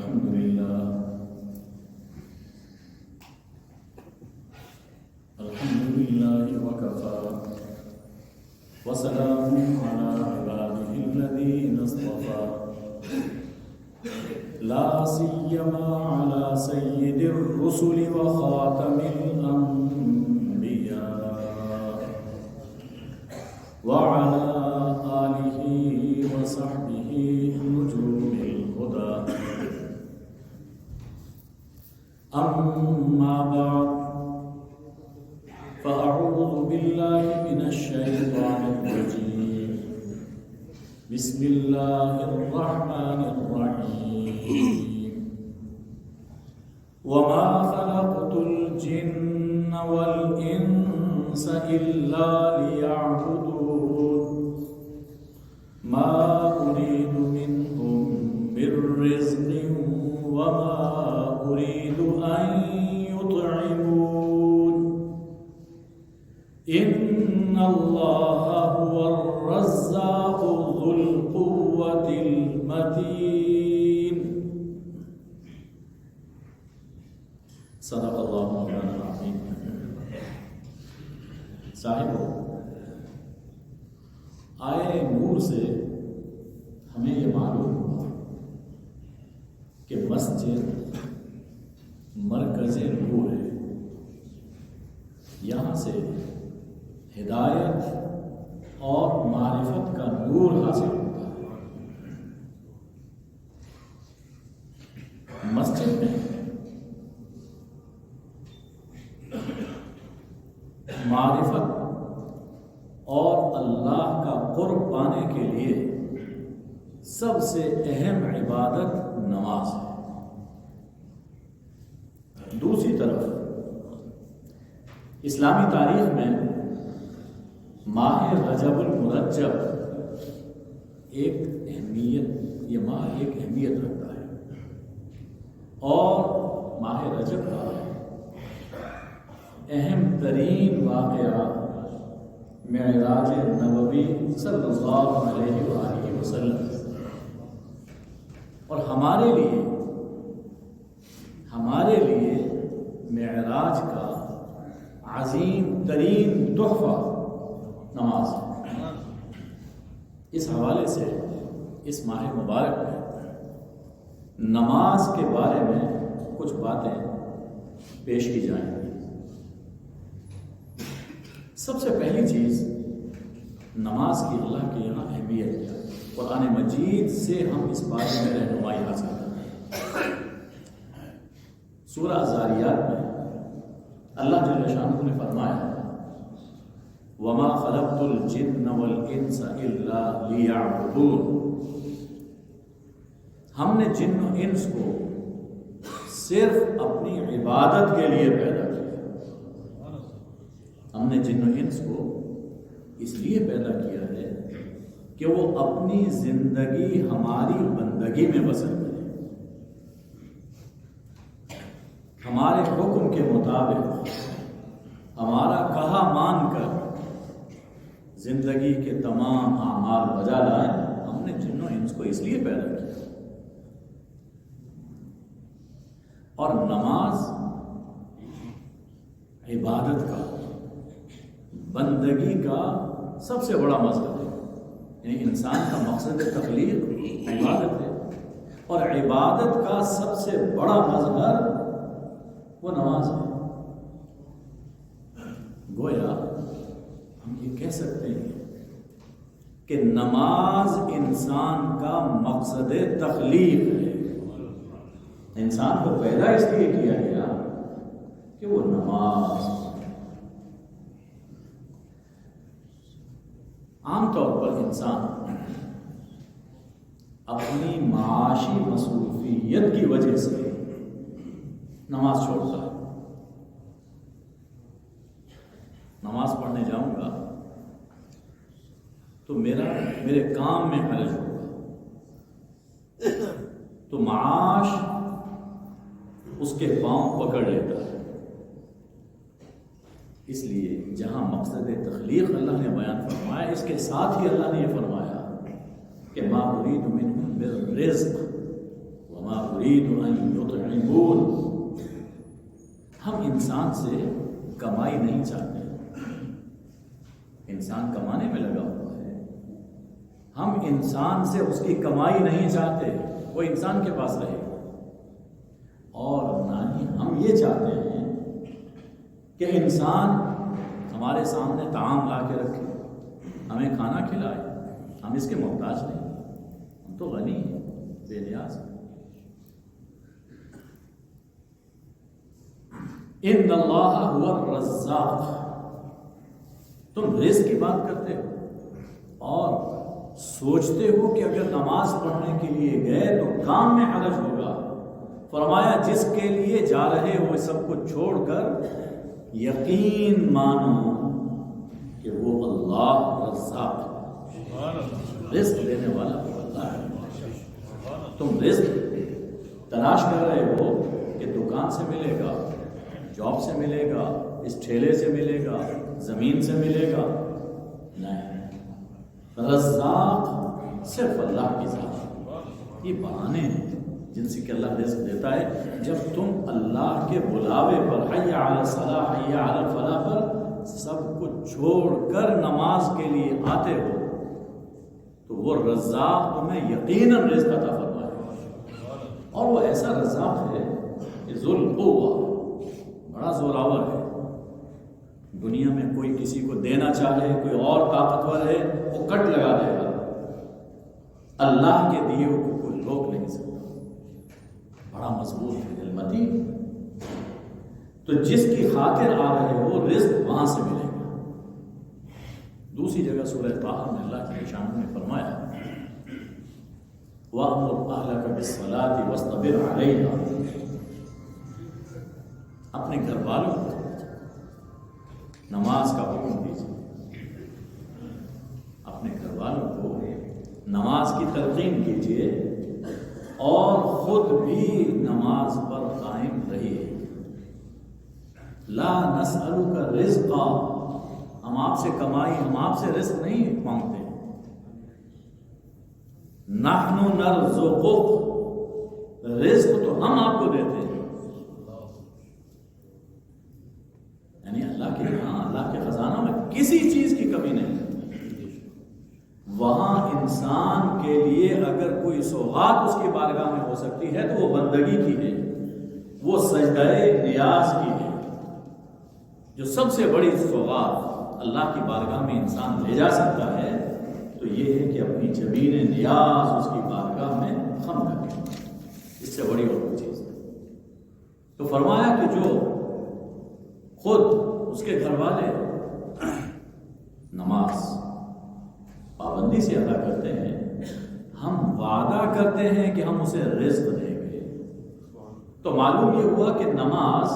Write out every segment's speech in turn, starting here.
الحمد لله وكفى وسلام على عباده الذين اصطفى لا سيما على سيد الرسل وخاتم الأنبياء وعلى آله وصحبه نجوم الهدى أما بعد فأعوذ بالله من الشيطان الرجيم بسم الله الرحمن الرحيم وما خلقت الجن والإنس إلا ليعبدون ما أريد منهم من رزق وما أريد أن يطعمون إن الله هو الرزاق ذو القوة المتين صدق الله مولانا العظيم. صاحبو، آئے نور سے ہمیں یہ معلوم ہوا کہ مسجد مرکز نور ہے. یہاں سے ہدایت اور معرفت کا نور حاصل ہوتا ہے. مسجد میں معرفت اور اللہ کا قرب پانے کے لیے سب سے اہم عبادت نماز ہے. دوسری طرف اسلامی تاریخ میں ماہ رجب المرجب ایک اہمیت رکھتا ہے، اور ماہ رجب کا اہم ترین واقعہ معراج نبوی صلی اللہ علیہ وآلہ وسلم. اور ہمارے لیے معراج کا عظیم ترین تحفہ نماز ہے. اس حوالے سے اس ماہ مبارک میں نماز کے بارے میں کچھ باتیں پیش کی جائیں گی. سب سے پہلی چیز نماز کی اللہ کے یہاں اہمیت ہے. قرآن مجید سے ہم اس بارے میں رہنمائی حاصل کرتے ہیں. سورہ الذاریات میں اللہ جل شانہ نے فرمایا وما خلقت الجن والانس الا ليعبدون. ہم نے جن و انس کو صرف اپنی عبادت کے لیے پیدا کیا. ہم نے جن و انس کو اس لیے پیدا کیا ہے کہ وہ اپنی زندگی ہماری بندگی میں بسر کریں، ہمارے حکم کے مطابق ہمارا کہا مان کر زندگی کے تمام اعمال بجا لائیں. ہم نے جن و انس کو اس لیے پیدا کیا. اور نماز عبادت کا، بندگی کا سب سے بڑا مظہر ہے. یعنی انسان کا مقصد تخلیق عبادت ہے، اور عبادت کا سب سے بڑا مظہر وہ نماز ہے. گویا ہم یہ کہہ سکتے ہیں کہ نماز انسان کا مقصد تخلیق ہے. انسان کو پیدا اس لیے کیا گیا کہ وہ نماز. عام طور پر انسان اپنی معاشی مصروفیت کی وجہ سے نماز چھوڑتا ہے. نماز پڑھنے جاؤں گا تو میرے کام میں حرج ہوگا، تو معاش اس کے پاؤں پکڑ لیتا ہے. اس لیے جہاں مقصد تخلیق اللہ نے بیان فرمایا، اس کے ساتھ ہی اللہ نے یہ فرمایا کہ ما اريد منهم من رزق وما أريد أن يطعمون. ہم انسان سے کمائی نہیں چاہتے. انسان کمانے میں لگا ہوا ہے. ہم انسان سے اس کی کمائی نہیں چاہتے. وہ انسان کے پاس رہے گا. اور نہ ہی ہم یہ چاہتے ہیں کہ انسان ہمارے سامنے طعام لا کے رکھے, ہمیں کھانا کھلائے. ہم اس کے محتاج نہیں. ہم تو غنی ہیں, بے نیاز ہیں. ان اللہ هو الرزاق. تم رزق کی بات کرتے ہو اور سوچتے ہو کہ اگر نماز پڑھنے کے لیے گئے تو کام میں حرج ہوگا. فرمایا جس کے لیے جا رہے ہو سب کو چھوڑ کر یقین مانو کہ وہ اللہ رزاق, رزق دینے والا وہ اللہ ہے. تم رزق تلاش کر رہے ہو کہ دکان سے ملے گا, جاب سے ملے گا, اس ٹھیلے سے ملے گا, زمین سے ملے گا. نہیں, رزاق صرف اللہ کی ذات. یہ بہانے ہیں جن سے کہ اللہ رزق دیتا ہے. جب تم اللہ کے بلاوے پر حی علی الصلاۃ حی علی الفلاح پر سب کچھ چھوڑ کر نماز کے لیے آتے ہو تو وہ رزاق تمہیں یقیناً رزق عطا فرمائے گا. اور وہ ایسا رزاق ہے کہ ذو القوہ, بڑا زوراور ہے. دنیا میں کوئی کسی کو دینا چاہے, کوئی اور طاقتور ہے, وہ کٹ لگا دے گا. اللہ کے دیے کو کوئی روک نہیں سکتا. بڑا مضبوط ہے, دل متین. تو جس کی خاطر آ رہے ہو رزق وہاں سے ملے گا. دوسری جگہ سورہ طٰہٰ میں اللہ کی شان میں فرمایا وَأْمُرْ أَهْلَكَ بِالصَّلَاةِ وَاصْطَبِرْ عَلَيْهَا. اپنے گھر والوں کو نماز کا حکم دیجیے. اپنے گھر والوں کو نماز کی تلقین کیجیے اور خود بھی نماز پر قائم رہیے. لا نسألک رزقا, ہم آپ سے کمائی, ہم آپ سے رزق نہیں مانگتے. نحن نرزقک, رزق تو ہم آپ کو دیتے ہیں. یعنی اللہ کے یہاں, اللہ کے خزانہ میں کسی چیز کی کمی نہیں. وہاں انسان کے لیے اگر کوئی سوغات اس کی بارگاہ میں ہو سکتی ہے تو وہ بندگی کی ہے, وہ سجدہ نیاز کی ہے. جو سب سے بڑی سوغات اللہ کی بارگاہ میں انسان لے جا سکتا ہے تو یہ ہے کہ اپنی زمین نیاز اس کی بارگاہ میں خم کرے. اس سے بڑی اور کوئی چیز نہیں. تو فرمایا کہ جو خود اس کے گھر والے نماز پابندی سے ادا کرتے ہیں, ہم وعدہ کرتے ہیں کہ ہم اسے رزق دیں گے. تو معلوم یہ ہوا کہ نماز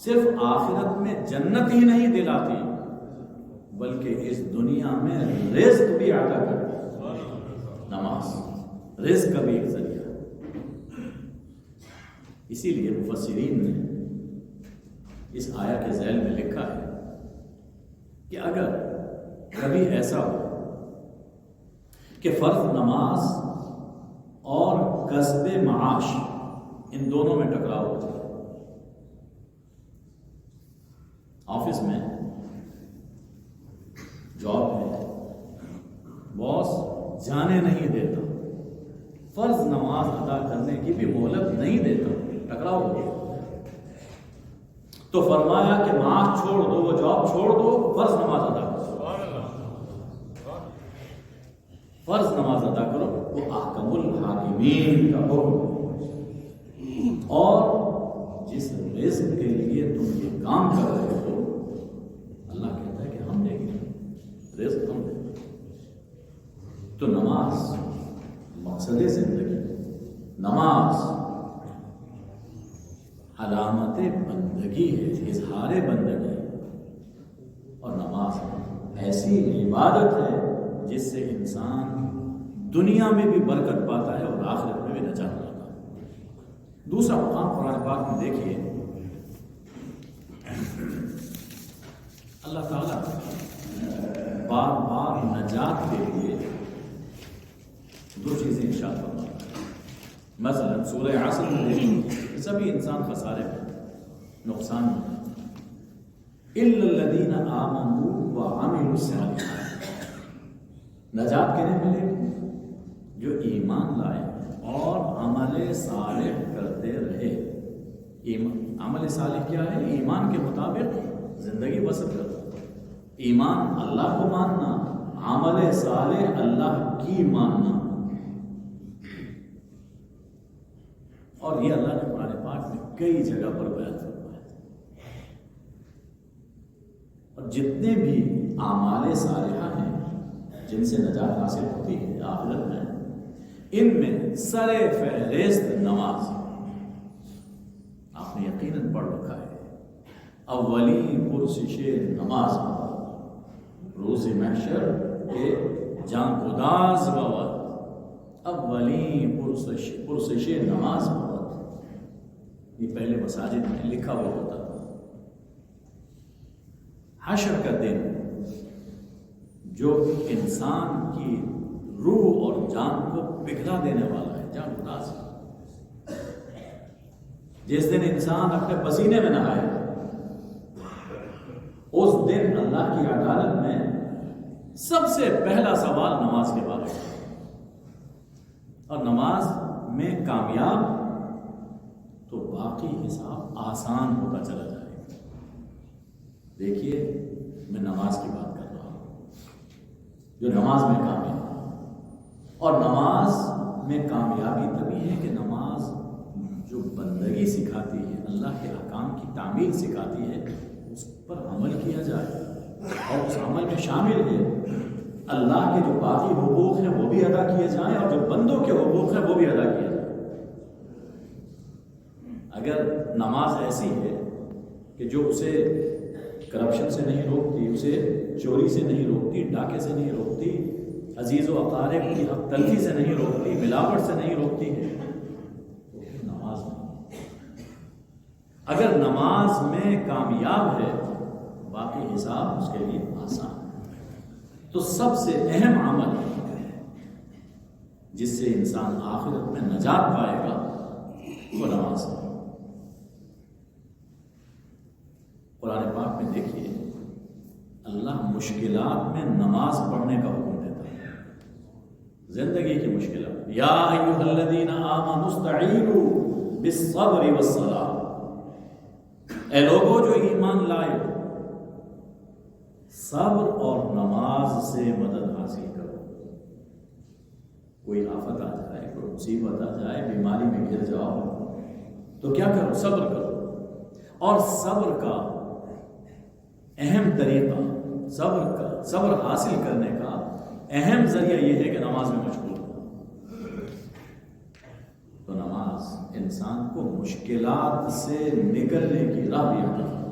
صرف آخرت میں جنت ہی نہیں دلاتی بلکہ اس دنیا میں رزق بھی عطا کرتی. نماز رزق کا بھی ایک ذریعہ ہے. اسی لیے مفسرین نے اس آیا کے ذیل میں لکھا ہے کہ اگر کبھی ایسا ہو کہ فرض نماز اور کسب معاش ان دونوں میں ٹکراؤ ہو جائے. آفس میں جاب ہے, باس جانے نہیں دیتا, فرض نماز ادا کرنے کی بھی مہلت نہیں دیتا, ٹکراؤ ہو گیا. تو فرمایا کہ معاش چھوڑ دو, وہ جاب چھوڑ دو, فرض نماز ادا کرو. فرض نماز ادا کرو, وہ احکم الحاکمین کا حکم. اور جس رزق کے لیے تم یہ کام کر رہے ہو اللہ کہتا ہے کہ ہم دیں گے, رزق ہم دیں گے. تو نماز مقصد زندگی, نماز علامت بندگی ہے, اظہار بندگی. اور نماز ایسی عبادت ہے جس سے انسان دنیا میں بھی برکت پاتا ہے اور آخرت میں بھی نجات پاتا ہے. دوسرا مقام قرآن پاک میں دیکھیے, اللہ تعالیٰ بار بار نجات کے لیے دو چیزیں ارشاد فرماتا ہے. مثلا سورہ عصر میں دیکھیں سبھی انسان خسارے میں، نقصان میں، الا الذین آمنوا وعملوا الصالحات، نجات کنہیں ملے گی؟ جو ایمان لائے اور عمل صالح کرتے رہے۔ عمل صالح کیا ہے؟ ایمان کے مطابق زندگی بسر کرنا، ایمان اللہ کو ماننا، عمل صالح اللہ کی ماننا۔ اور یہ اللہ نے قرآن پاک میں کئی جگہ پر بیان فرمایا ہے۔ اور جتنے بھی اعمال صالحہ ہیں جن سے نجات حاصل ہوتی ہے آخرت میں، ان میں سر فہرست نماز۔ آپ نے یقیناً پڑھ رکھا ہے، اولی پرسش نماز، روز محشر کے جان گداز وقت اولی پرسش نماز وقت۔ یہ پہلے مساجد میں لکھا ہوا ہوتا تھا۔ حشر کا دن جو انسان کی روح اور جان کو پگھلا دینے والا ہے، جان گداز، جس دن انسان اپنے پسینے میں نہائے، اس دن اللہ کی عدالت میں سب سے پہلا سوال نماز کے بارے میں، اور نماز میں کامیاب تو باقی حساب آسان ہوتا چلا جائے گا۔ دیکھیے میں نماز کی بات کر رہا ہوں، جو نماز میں کامیاب، اور نماز میں کامیابی تبھی ہے کہ نماز جو بندگی سکھاتی ہے، اللہ کے احکام کی تعمیل سکھاتی ہے، اس پر عمل کیا جائے، اور اس عمل میں شامل ہے اللہ کے جو باقی حقوق ہیں وہ بھی ادا کیے جائیں، اور جو بندوں کے حقوق ہیں وہ بھی ادا کیے جائیں۔ اگر نماز ایسی ہے کہ جو اسے کرپشن سے نہیں روکتی، اسے چوری سے نہیں روکتی، ڈاکے سے نہیں روکتی، عزیز و اقارب کی حق تلفی سے نہیں روکتی، ملاوٹ سے نہیں روکتی ہے، تو نماز نہیں۔ اگر نماز میں کامیاب ہے باقی حساب اس کے لیے آسان ہے۔ تو سب سے اہم عمل جس سے انسان آخرت میں نجات پائے گا وہ نماز ہے۔ قرآن پاک میں دیکھیے اللہ مشکلات میں نماز پڑھنے کا حکم دیتا ہے، زندگی کی مشکلات۔ یا ایھا الذین آمنوا استعینوا بالصبر والصلاۃ، اے لوگوں جو ایمان لائے، صبر اور نماز سے مدد حاصل کرو۔ کوئی آفت آ جائے، کوئی مصیبت آ جائے، بیماری میں گر جاؤ تو کیا کرو؟ صبر کرو۔ اور صبر کا اہم طریقہ، صبر حاصل کرنے کا اہم ذریعہ یہ ہے کہ نماز میں مشغول ہو۔ تو نماز انسان کو مشکلات سے نکلنے کی راہ بھی عطا کرتی ہے۔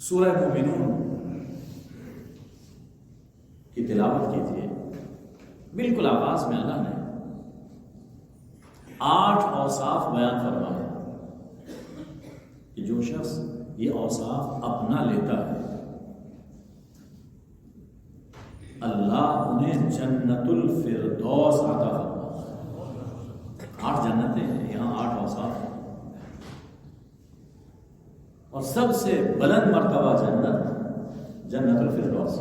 سورہ مومنون کی تلاوت کیجیے، بالکل آغاز میں اللہ نے 8 اوصاف بیان فرمائے کہ جو شخص یہ اوصاف اپنا لیتا ہے اللہ انہیں جنت الفردوس عطا فرماتا ہے۔ 8 جنتیں ہیں، یہاں 8 اوصاف ہیں، اور سب سے بلند مرتبہ جنت الفردوس۔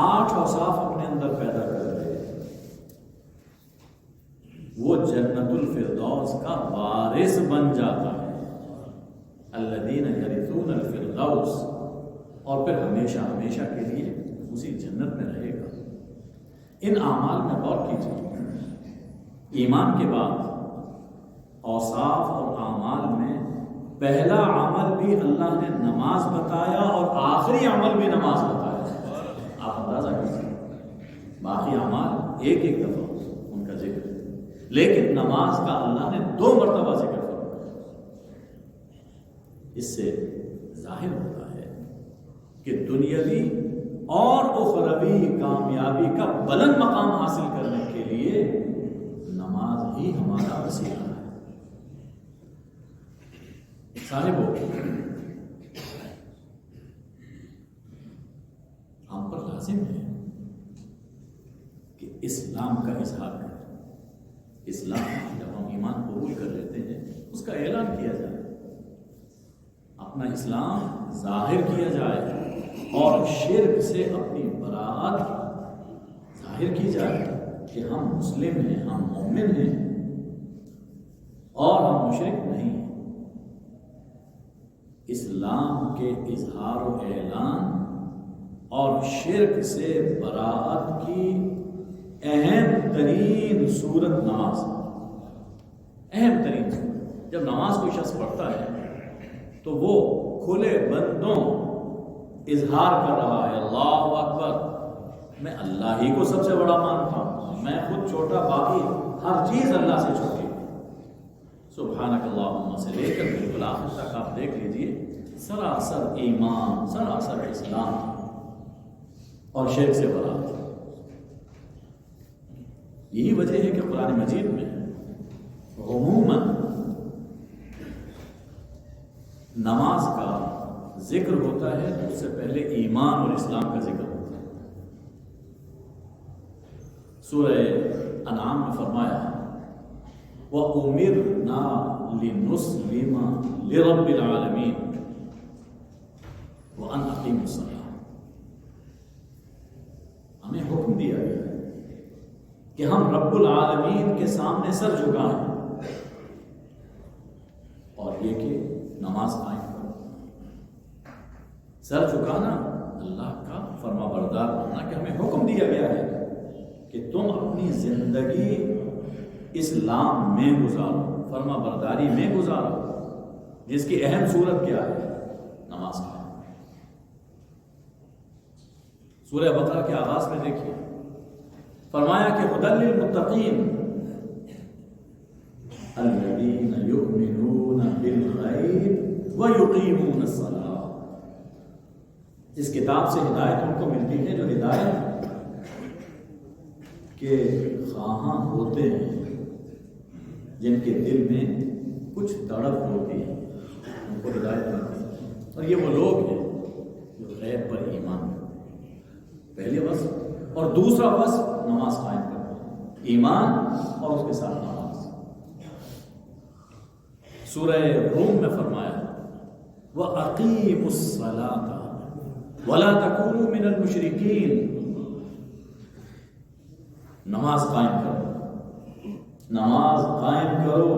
8 اوصاف اپنے اندر پیدا کر رہے، وہ جنت الفردوس کا وارث بن جاتا ہے۔ الذین یرثون الفردوس، اور پھر ہمیشہ ہمیشہ کے لیے اسی جنت میں رہے گا۔ ان اعمال میں غور کیجیے، ایمان کے بعد اوصاف اور اعمال میں پہلا عمل بھی اللہ نے نماز بتایا اور آخری عمل بھی نماز بتایا۔ آپ اندازہ کیجیے، باقی اعمال ایک ایک دفعہ ان کا ذکر، لیکن نماز کا اللہ نے 2 مرتبہ ذکر فرمایا۔ اس سے ظاہر ہوتا ہے کہ دنیاوی اور اخروی کامیابی کا بلند مقام حاصل کرنے کے لیے نماز ہی ہمارا وسیلہ ہے۔ صاحبوں، ہم پر لازم ہے اسلام کا اظہار کریں. اسلام جب ہم ایمان قبول کر لیتے ہیں اس کا اعلان کیا جائے، اپنا اسلام ظاہر کیا جائے اور شرک سے اپنی براءت ظاہر کی جائے کہ ہم مسلم ہیں، ہم مومن ہیں اور ہم مشرک نہیں ہیں. اسلام کے اظہار و اعلان اور شرک سے براءت کی اہم ترین صورت نماز. اہم ترین صورت. جب نماز کوئی شخص پڑھتا ہے تو وہ کھلے بندوں اظہار کر رہا ہے اللہ اکبر، میں اللہ ہی کو سب سے بڑا مانتا ہوں، میں خود چھوٹا، باقی ہر چیز اللہ سے چھوٹی. سبحانک اللہم سے لے کر بالکل آخر تک آپ دیکھ لیجئے سراسر ایمان، سراسر اسلام اور شرک سے برات. یہی وجہ ہے کہ قرآن مجید میں عموماً نماز کا ذکر ہوتا ہے تو اس سے پہلے ایمان اور اسلام کا ذکر ہوتا ہے. سورہ انعام میں فرمایا وَأُمِرْنَا لِنُسْلِمَ لِرَبِّ الْعَالَمِينَ وَأَنْ أَقِيمُوا الصَّلَاةَ. ہمیں حکم دیا گیا کہ ہم رب العالمین کے سامنے سر جھکائیں اور یہ کہ نماز قائم کرو. سر جھکانا اللہ کا فرما بردار بننا کہ ہمیں حکم دیا گیا ہے کہ تم اپنی زندگی اسلام میں گزارو، فرما برداری میں گزارو، جس کی اہم صورت کیا ہے؟ نماز کا. سورہ بقرہ کے آغاز میں دیکھیے فرمایا کہ ھدی للمتقین الذین یؤمنون بالغیب ویقیمون الصلاۃ. اس کتاب سے ہدایت ان کو ملتی ہے جو ہدایت کے خواہاں ہوتے ہیں، جن کے دل میں کچھ تڑپ ہوتی ہے، ان کو ہدایت ملتی ہے. اور یہ وہ لوگ ہیں جو غیب پر ایمان کرتے ہیں. پہلے بس اور دوسرا بس نماز قائم کرتے ہیں، ایمان اور اس کے ساتھ نماز. سورہ روم میں فرمایا وَأَقِيمُوا الصَّلَاةَ وَلَا تَكُونُوا مِنَ الْمُشْرِكِينَ. نماز قائم کرو، نماز قائم کرو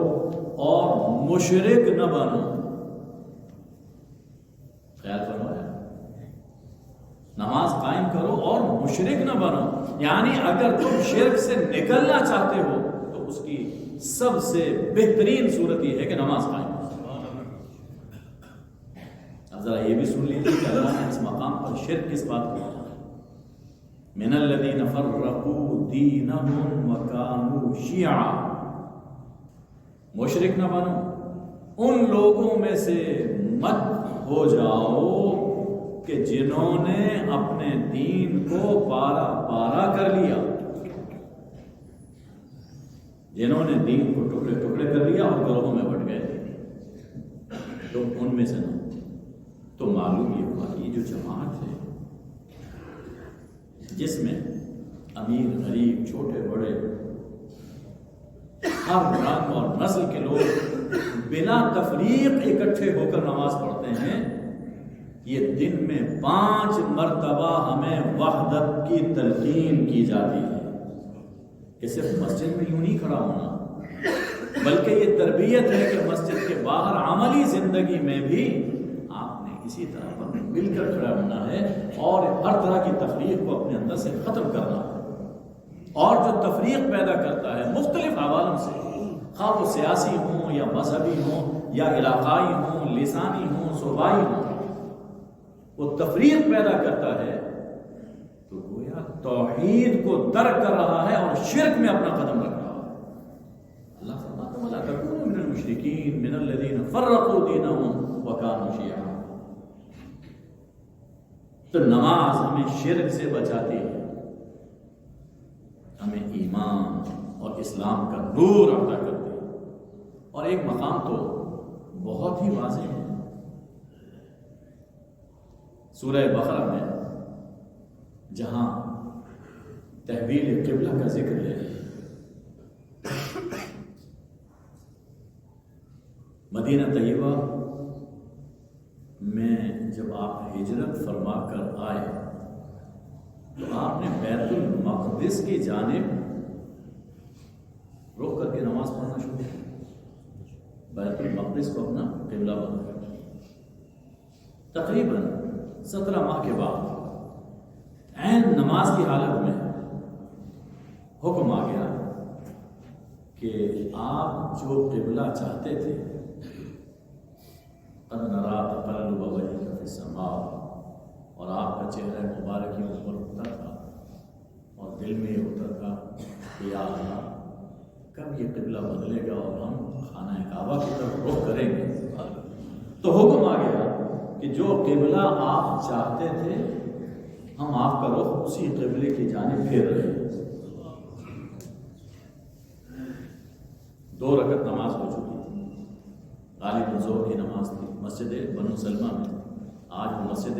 اور مشرک نہ بنو. خیال فرمایا نماز قائم کرو اور مشرک نہ بنو، یعنی اگر تم شرک سے نکلنا چاہتے ہو تو اس کی سب سے بہترین صورت یہ ہے کہ نماز قائم کرو. اب ذرا یہ بھی سن لیجیے کہ اللہ نے اس مقام پر شرک کس بات کو کہا؟ من الذین فرقوا دینہم وکانوا شیعا. مشرک نہ بنو، ان لوگوں میں سے مت ہو جاؤ کہ جنہوں نے اپنے دین کو پارا پارا کر لیا، جنہوں نے دین کو ٹکڑے ٹکڑے کر لیا اور گروہوں میں بٹ گئے، تو ان میں سے نہ. تو معلوم یہ ہوا کہ یہ جو جماعت ہے جس میں امیر غریب چھوٹے بڑے ہر رنگ اور نسل کے لوگ بلا تفریق اکٹھے ہو کر نماز پڑھتے ہیں، یہ دن میں 5 مرتبہ ہمیں وحدت کی تلقین کی جاتی ہے کہ صرف مسجد میں یوں نہیں کھڑا ہونا، بلکہ یہ تربیت ہے کہ مسجد کے باہر عملی زندگی میں بھی آپ نے اسی طرح پر مل کر کھڑا ہونا ہے اور ہر طرح کی تفریق کو اپنے اندر سے ختم کرنا ہے. اور جو تفریق پیدا کرتا ہے مختلف حوالوں سے، خواہ وہ سیاسی ہوں یا مذہبی ہوں یا علاقائی ہوں، لسانی ہوں، صوبائی ہوں، وہ تفریق پیدا کرتا ہے تو گویا توحید کو ترک کر رہا ہے اور شرک میں اپنا قدم رکھ رہا ہے. اللہ فرماتا ہے وَلَا تَكُونُوا مِنَ الْمُشْرِكِينَ مِنَ الَّذِينَ فَرَّقُوا دِينَهُمْ وَكَانُوا شِيَعًا. تو نماز ہمیں شرک سے بچاتی ہے، ہمیں ایمان اور اسلام کا نور عطا کرتی ہے. اور ایک مقام تو بہت ہی واضح ہے سورہ بقرہ میں، جہاں تحویل قبلہ کا ذکر ہے۔ مدینہ طیبہ میں جب آپ ہجرت فرما کر آئے تو آپ نے بیت المقدس کی جانب رخ کر کے نماز پڑھنا شروع کیا، بیت المقدس کو اپنا قبلہ بنا کر۔ تقریباً 17 ماہ کے بعد عین نماز کی حالت میں حکم آ گیا کہ آپ جو قبلہ چاہتے تھے، قد نرى تقلب وجهك في السماء، اور آپ کا چہرہ مبارک ہی اوپر اٹھتا تھا اور دل میں یہ ہوتا تھا کہ یا اللہ کب یہ قبلہ بدلے گا اور ہم خانہ کعبہ کی طرف رخ کریں گے۔ تو حکم آ گیا کہ جو قبلہ آپ چاہتے تھے ہم آپ کا رخ اسی قبلے کی جانب پھیر رہے ہیں۔ 2 رکعت نماز ہو چکی تھی، غالب ظہر کی نماز تھی، مسجد بنو سلمہ میں، آج وہ مسجد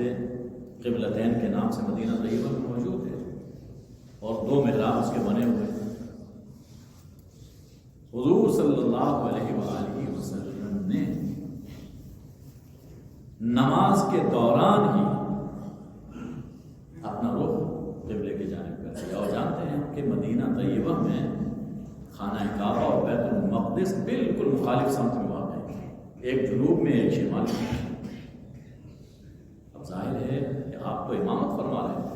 قبلتین کے نام سے مدینہ طیبہ میں موجود ہے اور 2 محراب اس کے بنے ہوئے ہیں۔ حضور صلی اللہ علیہ وآلہ وسلم نے نماز کے دوران ہی اپنا رخ قبلے کی جانب کر دیا، اور جانتے ہیں کہ مدینہ طیبہ میں خانہ کعبہ اور بیت المقدس بالکل مخالف سمت میں واقع ہے، ایک جنوب میں ایک شمال میں۔ اب ظاہر ہے کہ آپ تو امامت فرما رہے ہیں،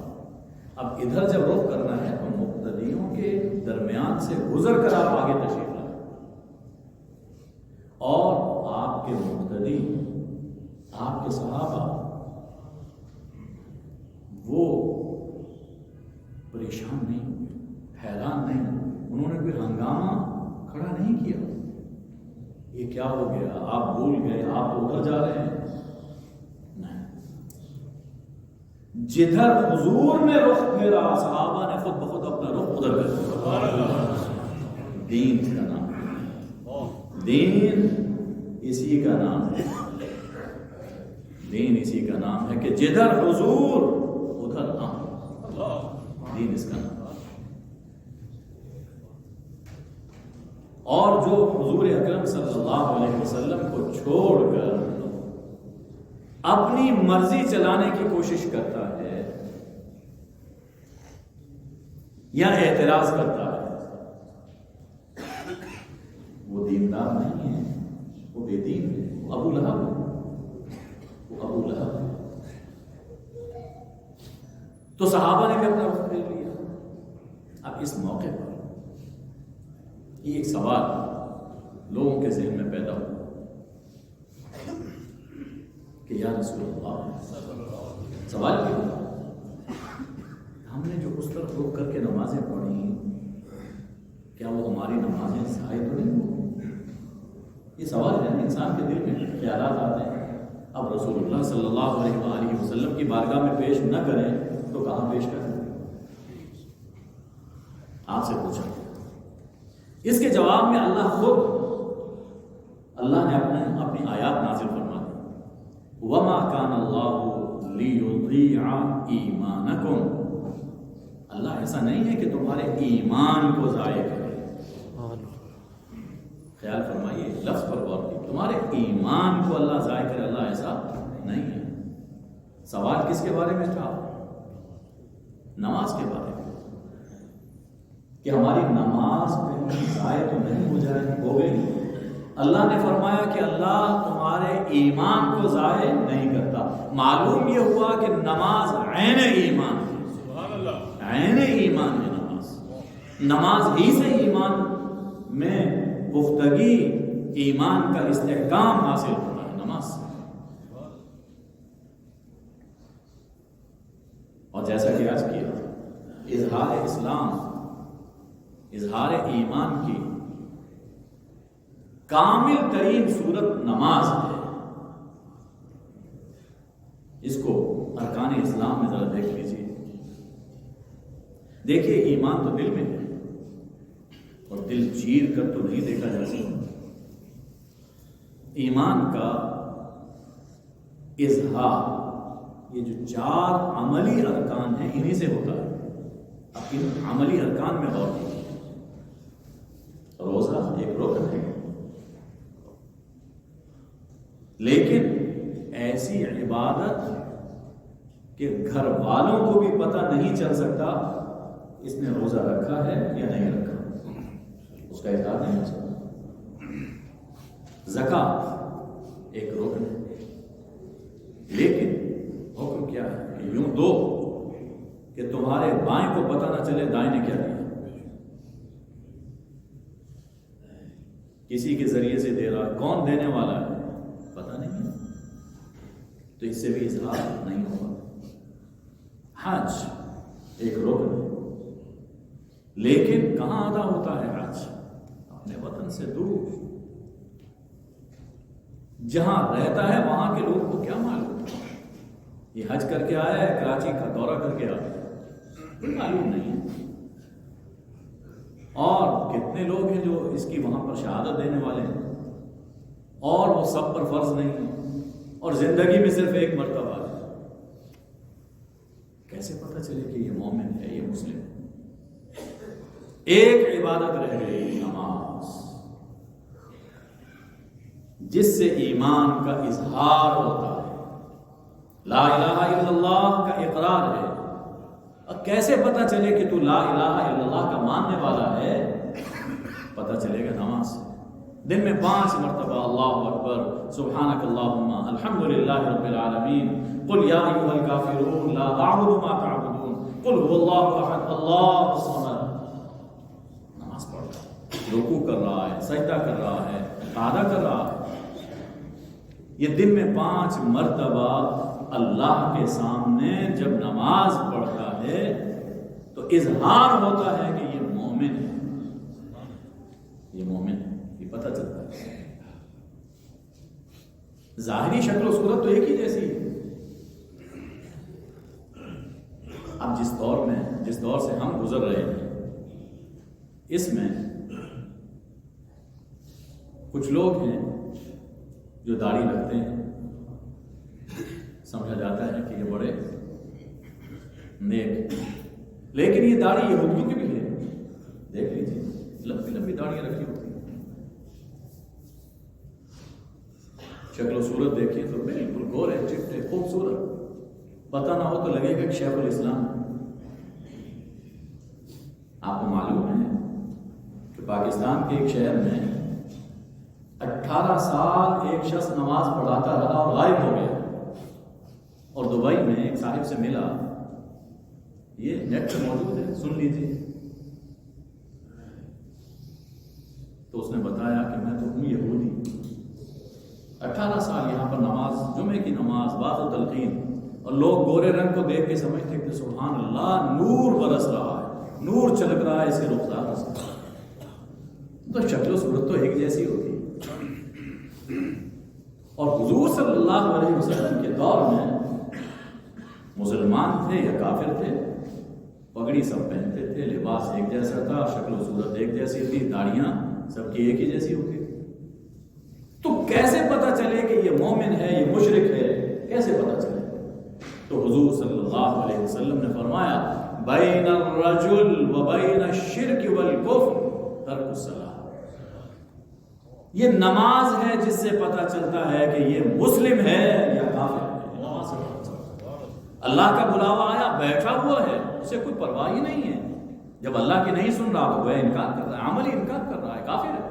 اب ادھر جب رخ کرنا ہے تو مقتدیوں کے درمیان سے گزر کر آپ آگے تشریف لائیں، اور آپ کے مقتدی، آپ کے صحابہ وہ پریشان نہیں ہوئے، حیران نہیں ہوئے، انہوں نے کوئی ہنگامہ کھڑا نہیں کیا، یہ کیا ہو گیا، آپ بھول گئے، آپ تو ادھر جا رہے ہیں، نہیں، جدھر حضور نے رخ پھیرا صحابہ نے خود بخود اپنا رخ ادھر کر دین کا نام ہے، دین اسی کا نام ہے، دین اسی کا نام ہے کہ جدھر حضور ادھر ہم، دین اس کا نام ہے۔ اور جو حضور اکرم صلی اللہ علیہ وسلم کو چھوڑ کر اپنی مرضی چلانے کی کوشش کرتا ہے یا اعتراض کرتا ہے، وہ دیندار نہیں ہے، وہ بے دین ہے، وہ ابو لہب ہے، وہ ابو لہب ہے۔ تو صحابہ نے بھی اپنا رخ پھیر لیا۔ اب اس موقع پر یہ ایک سوال لوگوں کے ذہن میں پیدا ہوا کہ یا رسول اللہ، سوال کیا ہم نے جو اس طرف رخ کر کے نمازیں پڑھی، کیا وہ ہماری نمازیں ضائع تو نہیں ہوئی؟ یہ سوال ہے، انسان کے دل میں خیالات آتے ہیں۔ اب رسول اللہ صلی اللہ علیہ وآلہ وسلم کی بارگاہ میں پیش نہ کریں تو کہاں پیش کریں؟ آپ سے پوچھا، اس کے جواب میں اللہ نے اپنی آیات نازل فرما دی، وَمَا كَانَ اللَّهُ لِيُضِيعَ إِيمَانَكُمْ، اللہ ایسا نہیں ہے کہ تمہارے ایمان کو ضائع کرے۔ خیال فرمائیے، لفظ پر غور کیجیے، تمہارے ایمان کو اللہ ضائع کرے، اللہ ایسا نہیں ہے۔ سوال کس کے بارے میں تھا؟ نماز کے بارے میں، کہ ہماری نماز کہیں ضائع تو نہیں ہو جائے، ہو گئی۔ اللہ نے فرمایا کہ اللہ تمہارے ایمان کو ضائع نہیں کرتا۔ معلوم یہ ہوا کہ نماز عین ایمان ہے، عین ایمان ہے نماز، نماز ہی سے ایمان میں پختگی، ایمان کا استحکام حاصل ہوتا ہے نماز سے۔ اور جیسا کہ آج کیا، اظہار اسلام، اظہار ایمان کی کامل ترین صورت نماز ہے۔ اس کو ارکان اسلام میں ذرا دیکھ لیجیے۔ دیکھیے، ایمان تو دل میں ہے اور دل چیر کر تو نہیں دیکھا جا سکتا۔ ایمان کا اظہار، یہ جو 4 عملی ارکان ہیں، انہی سے ہوتا ہے۔ اب ان عملی ارکان میں غور کیجیے. روزہ ایک رکن ہے، لیکن ایسی عبادت کہ گھر والوں کو بھی پتہ نہیں چل سکتا اس نے روزہ رکھا ہے یا نہیں رکھا، اس کا اظہار نہیں ہو سکتا. زکوٰۃ ایک رکن ہے، لیکن حکم کیا ہے کہ یوں دو کہ تمہارے بائیں کو پتہ نہ چلے دائیں نے کیا دیا. کسی کے ذریعے سے دے رہا ہے، کون دینے والا ہے پتہ نہیں ہے، تو اس سے بھی اظہار نہیں ہوگا. حج ایک رکن ہے، لیکن کہاں ادا ہوتا ہے حج؟ اپنے وطن سے دور. جہاں رہتا ہے وہاں کے لوگوں کو کیا معلوم یہ حج کر کے آیا ہے کراچی کا دورہ کر کے آیا ہے، کوئی معلوم نہیں ہے. اور کتنے لوگ ہیں جو اس کی وہاں پر شہادت دینے والے ہیں اور وہ سب پر فرض نہیں ہے اور زندگی میں صرف ایک مرتبہ ہے. کیسے پتہ چلے کہ یہ مومن ہے، یہ مسلم ہے؟ ایک عبادت رہ گئی، نماز، جس سے ایمان کا اظہار ہوتا ہے، لا الہ الا اللہ کا اقرار ہے. اب کیسے پتہ چلے کہ تو لا الہ الا اللہ کا ماننے والا ہے؟ پتہ چلے گا نماز سے. دن میں 5 مرتبہ اللہ اکبر، سبحانک اللہم، الحمدللہ رب العالمین، قل یا ایھا الکافرون لا اعبد ما تعبدون، قل هو اللہ احد اللہ الصمد. نماز پڑھ رہا ہے، رکوع کر رہا ہے، سجدہ کر رہا ہے، قعدہ کر رہا ہے. یہ دن میں 5 مرتبہ اللہ کے سامنے جب نماز پڑھتا ہے تو اظہار ہوتا ہے کہ یہ مومن ہے، یہ مومن ہے، یہ پتہ چلتا ہے. ظاہری شکل و صورت تو ایک ہی جیسی ہے. اب جس دور سے ہم گزر رہے ہیں اس میں کچھ لوگ ہیں جو داڑھی رکھتے ہیں، سمجھا جاتا ہے کہ یہ بڑے نیک، لیکن یہ داڑھی یہودیوں کی بھی ہے. دیکھ لیجیے، لمبی لمبی داڑیاں رکھی ہوتی ہیں، شکل و صورت دیکھیے تو بالکل گورے چٹے خوبصورت، پتہ نہ ہو تو لگے گا کہ شیخ الاسلام. آپ کو معلوم ہے کہ پاکستان کے ایک شہر میں 18 سال ایک شخص نماز پڑھاتا رہا اور غائب ہو گیا. اور دبئی میں ایک صاحب سے ملا، یہ نیٹ پہ موجود ہے، سن لیجیے. تو اس نے بتایا کہ میں تو ہوں یہودی، 18 سال یہاں پر نماز، جمعے کی نماز، بعض و تلقین، اور لوگ گورے رنگ کو دیکھ کے سمجھتے کہ سبحان اللہ نور برس رہا ہے، نور چلک رہا ہے اس کے رخسار سے. تو شکل و صورت تو ایک جیسی ہوتی ہے. اور حضور صلی اللہ علیہ وسلم کے دور میں مسلمان تھے یا کافر تھے، پگڑی سب پہنتے تھے، لباس ایک جیسا تھا، شکل و صورت ایک جیسی تھی، داڑیاں سب کی ایک ہی جیسی ہوتی. تو کیسے پتہ چلے کہ یہ مومن ہے، یہ مشرک ہے؟ کیسے پتہ چلے؟ تو حضور صلی اللہ علیہ وسلم نے فرمایا بین الرجل و بین الشرک والکفر ترک الصلاۃ. یہ نماز ہے جس سے پتہ چلتا ہے کہ یہ مسلم ہے یا کافر ہے. نماز سے پتہ چلتا ہے. اللہ کا بلاوا آیا، بیٹھا ہوا ہے، اسے کوئی پرواہ ہی نہیں ہے. جب اللہ کی نہیں سن رہا تو وہ انکار کر رہا ہے، عملی انکار کر رہا ہے، کافر ہے.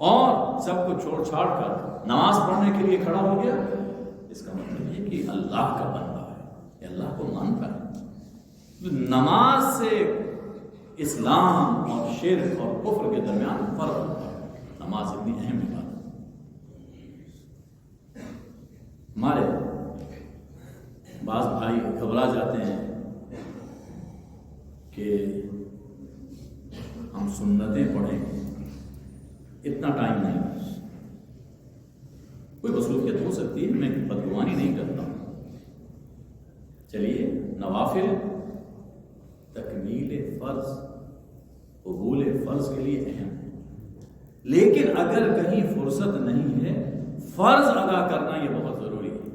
اور سب کو چھوڑ چھاڑ کر نماز پڑھنے کے لیے کھڑا ہو گیا، اس کا مطلب یہ کہ اللہ کا بندہ ہے، اللہ کو مانتا ہے. نماز سے اسلام اور شرک اور کفر کے درمیان فرق ہوتا ہے. نماز اتنی اہم بات ہے. ہمارے بعض بھائی گھبرا جاتے ہیں کہ ہم سنتیں پڑھیں گے، اتنا ٹائم نہیں. کوئی مصروفیت ہو سکتی ہے، میں بدگمانی نہیں کرتا ہوں. چلیے، نوافل تکمیل فرض، قبول فرض کے لیے اہم ہے، لیکن اگر کہیں فرصت نہیں ہے، فرض ادا کرنا یہ بہت ضروری ہے.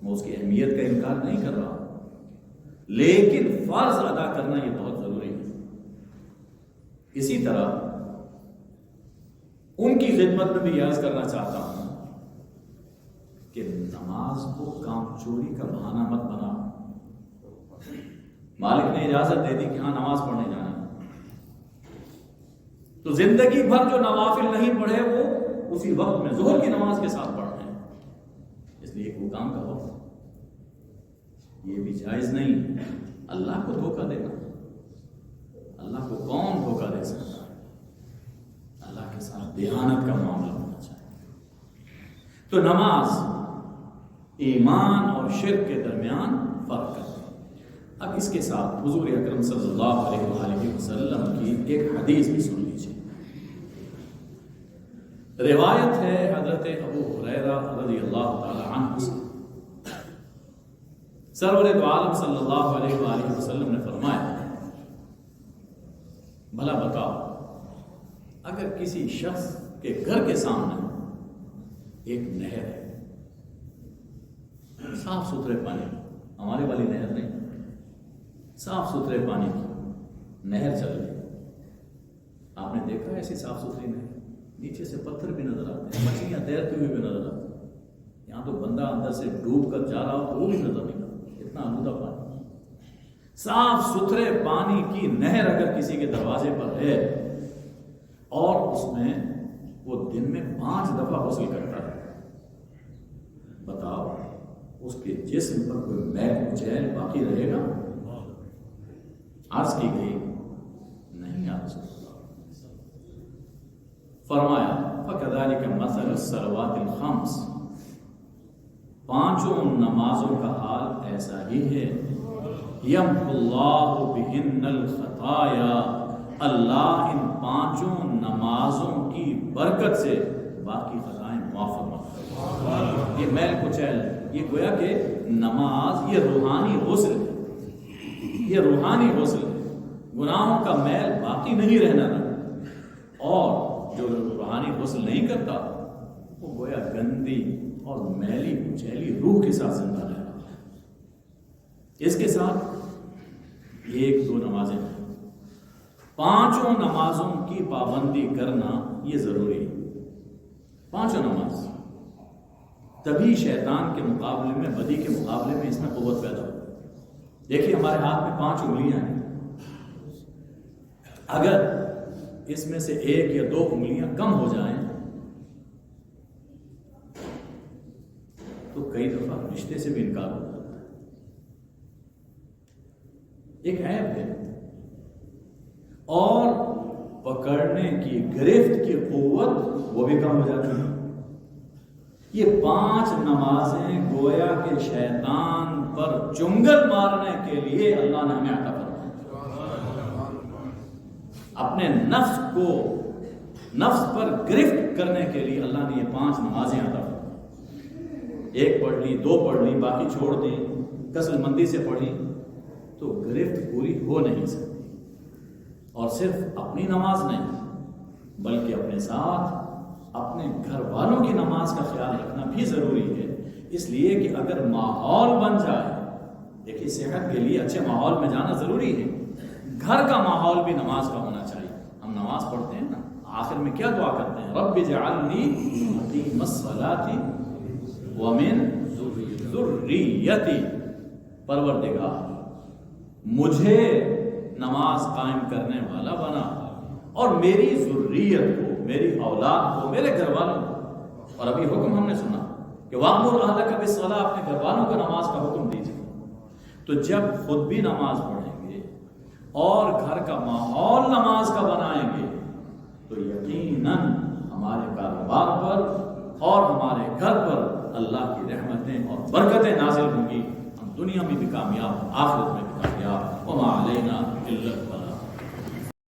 میں اس کی اہمیت کا انکار نہیں کر رہا، لیکن فرض ادا کرنا یہ بہت ضروری ہے. اسی طرح ان کی خدمت میں بھی عرض کرنا چاہتا ہوں کہ نماز کو کام چوری کا بہانہ مت بنا. مالک نے اجازت دے دی کہ ہاں نماز پڑھنے جانا ہے، تو زندگی بھر جو نوافل نہیں پڑھے وہ اسی وقت میں ظہر کی نماز کے ساتھ پڑھ رہے ہیں، اس لیے وہ کام کا وقت یہ بھی جائز نہیں. اللہ کو دھوکہ دینا، اللہ کو کون دھوکہ دے سکتا ہے؟ اللہ کے ساتھ دیانت کا معاملہ ہونا چاہیے. تو نماز ایمان اور شرک کے درمیان فرق کرتی ہے. اب اس کے ساتھ حضور اکرم صلی اللہ علیہ وآلہ وسلم کی ایک حدیث بھی سن لیجیے. روایت ہے حضرت ابو ہریرہ رضی اللہ تعالی عنہ سے، سرور دو عالم صلی اللہ علیہ وآلہ وسلم نے فرمایا، بھلا بتاؤ اگر کسی شخص کے گھر کے سامنے ایک نہر ہے، صاف ستھرے پانی، ہمارے والی نہر نہیں، صاف ستھرے پانی کی نہر چل رہی، آپ نے دیکھا ایسی صاف ستھری نہر، نیچے سے پتھر بھی نظر آتے ہیں، مچھلیاں تیرتے ہوئے بھی نظر آتی ہیں، یہاں تو بندہ اندر سے ڈوب کر جا رہا ہو تو وہ بھی نظر نہیں آتا، اتنا آلودہ پانی. صاف ستھرے پانی کی نہر اگر کسی کے دروازے پر ہے اور اس میں وہ دن میں 5 دفعہ غسل کرتا ہے، بتاؤ اس کے جسم پر کوئی میل کچیل باقی رہے گا؟ عرض کی گئی نہیں. عرض فرمایا فَكَذَلِكَ مَثَلُ الصَّلَوَاتِ الْخَمْسِ، 5 نمازوں کا حال ایسا ہی ہے. يَمْحُ اللَّهُ بِهِنَّ الْخَطَايَا، اللہ ان 5 نمازوں کی برکت سے باقی خطائیں معاف فرماتا ہے. یہ میل کچیل، یہ گویا کہ نماز یہ روحانی غسل ہے، یہ روحانی غسل ہے. گناہوں کا میل باقی نہیں رہنا تھا، اور جو روحانی غسل نہیں کرتا وہ گویا گندی اور میلی کچیلی روح کے ساتھ زندہ رہتا ہے. اس کے ساتھ 1-2 نمازیں، 5 نمازوں کی پابندی کرنا یہ ضروری ہے. 5 نماز، تبھی شیطان کے مقابلے میں، بدی کے مقابلے میں اس میں قوت پیدا ہو. دیکھیے ہمارے ہاتھ میں 5 انگلیاں ہیں، اگر اس میں سے 1 یا 2 انگلیاں کم ہو جائیں تو کئی دفعہ رشتے سے بھی انکار ہو جاتا ہے. ایک عیب ہے، اور پکڑنے کی گرفت کی قوت وہ بھی کم ہو جاتی ہے. یہ 5 نمازیں گویا کہ شیطان پر چنگل مارنے کے لیے اللہ نے ہمیں عطا فرمائی. اپنے نفس کو، نفس پر گرفت کرنے کے لیے اللہ نے یہ 5 نمازیں عطا فرمائی. 1 پڑھ لی، 2 پڑھ لی، باقی چھوڑ دی، کسل مندی سے پڑھی تو گرفت پوری ہو نہیں سکتی. اور صرف اپنی نماز نہیں بلکہ اپنے ساتھ اپنے گھر والوں کی نماز کا خیال رکھنا بھی ضروری ہے. اس لیے کہ اگر ماحول بن جائے، دیکھیے صحت کے لیے اچھے ماحول میں جانا ضروری ہے، گھر کا ماحول بھی نماز کا ہونا چاہیے. ہم نماز پڑھتے ہیں نا، آخر میں کیا دعا کرتے ہیں؟ رب اجعلنی مقیم الصلاۃ ومن ذریتی، پروردگار مجھے نماز قائم کرنے والا بنا اور میری ذریت کو، میری اولاد کو، میرے گھر والوں کو. اور ابھی حکم ہم نے سنا کہ وَأْمُرْ أَهْلَكَ بِالصَّلَاةِ، اپنے گھر والوں کو نماز کا حکم دیجیے. تو جب خود بھی نماز پڑھیں گے اور گھر کا ماحول نماز کا بنائیں گے تو یقیناً ہمارے کاروبار پر اور ہمارے گھر پر اللہ کی رحمتیں اور برکتیں نازل ہوں گی. ہم دنیا میں بھی کامیاب، آخرت میں بھی کامیاب. وما علینا الا